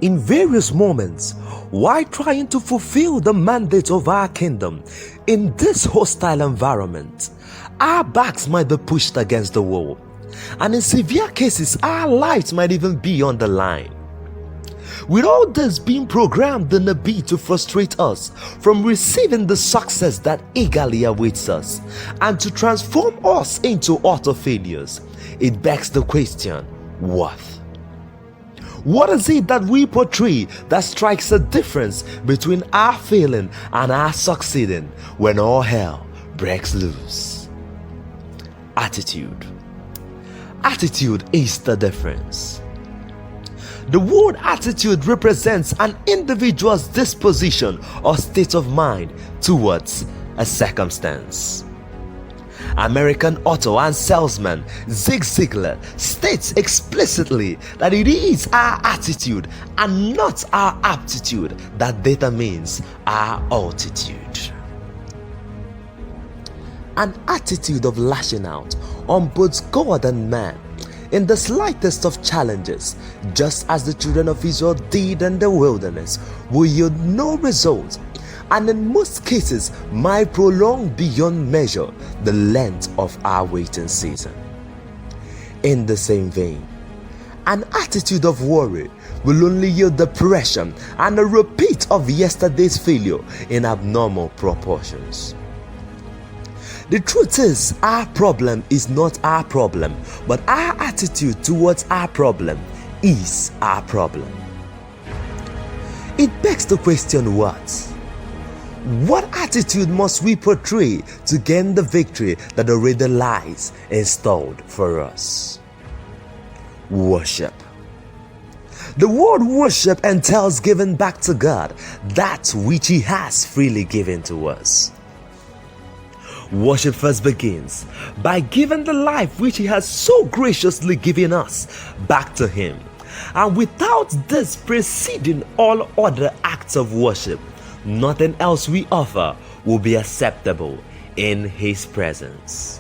in various moments while trying to fulfill the mandate of our kingdom in this hostile environment. Our backs might be pushed against the wall, and in severe cases our lives might even be on the line. With all this being programmed in a bid to frustrate us from receiving the success that eagerly awaits us and to transform us into utter failures, it begs the question, what? What is it that we portray that strikes a difference between our failing and our succeeding when all hell breaks loose? Attitude. Attitude is the difference. The word attitude represents an individual's disposition or state of mind towards a circumstance. American author and salesman Zig Ziglar states explicitly that it is our attitude and not our aptitude that determines our altitude. An attitude of lashing out on both God and man in the slightest of challenges, just as the children of Israel did in the wilderness, will yield no result, and in most cases might prolong beyond measure the length of our waiting season. In the same vein, an attitude of worry will only yield depression and a repeat of yesterday's failure in abnormal proportions. The truth is, our problem is not our problem, but our attitude towards our problem is our problem. It begs the question, what attitude must we portray to gain the victory that already lies installed for us? Worship. The word worship entails giving back to God that which He has freely given to us. Worship first begins by giving the life which He has so graciously given us back to Him. And without this preceding all other acts of worship, nothing else we offer will be acceptable in His presence.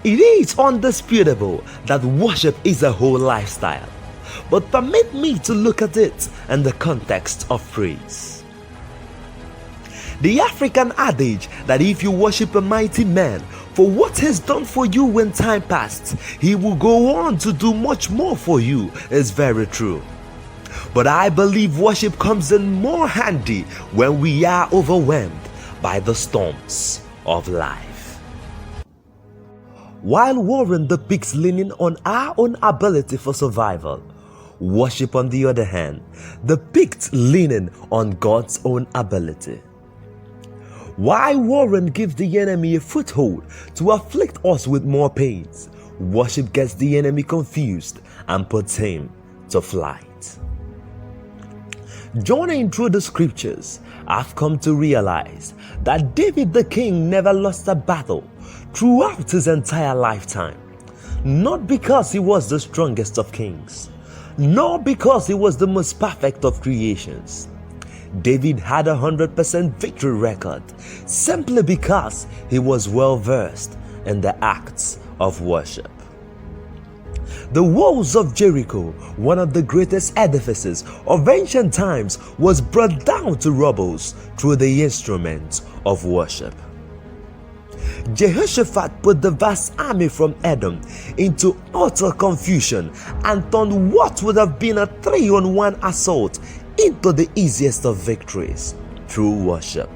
It is undisputable that worship is a whole lifestyle, but permit me to look at it in the context of praise. The African adage that if you worship a mighty man for what he's done for you in time past, he will go on to do much more for you is very true. But I believe worship comes in more handy when we are overwhelmed by the storms of life. While worrying depicts leaning on our own ability for survival, worship on the other hand depicts leaning on God's own ability. While worrying gives the enemy a foothold to afflict us with more pains, worship gets the enemy confused and puts him to flight. Journeying through the scriptures, I've come to realize that David the king never lost a battle throughout his entire lifetime, not because he was the strongest of kings, nor because he was the most perfect of creations. David had 100% victory record simply because he was well versed in the acts of worship. The walls of Jericho, one of the greatest edifices of ancient times, was brought down to rubble through the instruments of worship. Jehoshaphat put the vast army from Edom into utter confusion and turned what would have been a 3-on-1 assault into the easiest of victories through worship.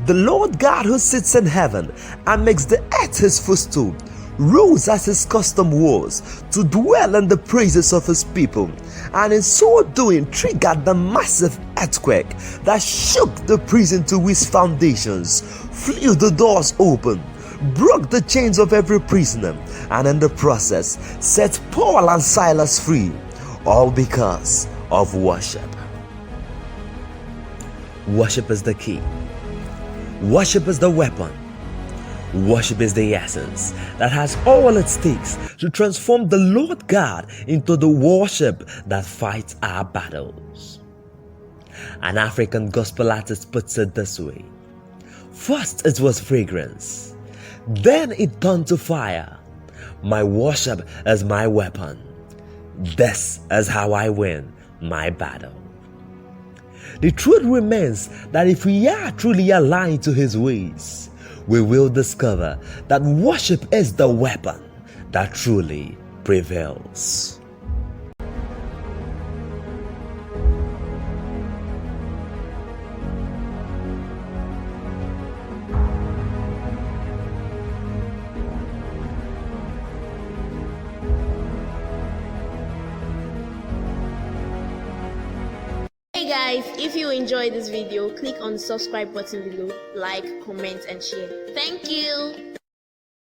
The Lord God who sits in heaven and makes the earth his footstool rose as his custom was to dwell in the praises of his people, and in so doing triggered the massive earthquake that shook the prison to its foundations, flew the doors open, broke the chains of every prisoner, and in the process set Paul and Silas free, all because of worship. Worship is the key. Worship is the weapon. Worship is the essence that has all it takes to transform the Lord God into the worship that fights our battles. An African gospel artist puts it this way: first it was fragrance, then it turned to fire. My worship is my weapon. This is how I win my battle. The truth remains that if we are truly aligned to His ways, we will discover that worship is the weapon that truly prevails. Hey guys, if you enjoyed this video, click on the subscribe button below, like, comment and share. Thank you.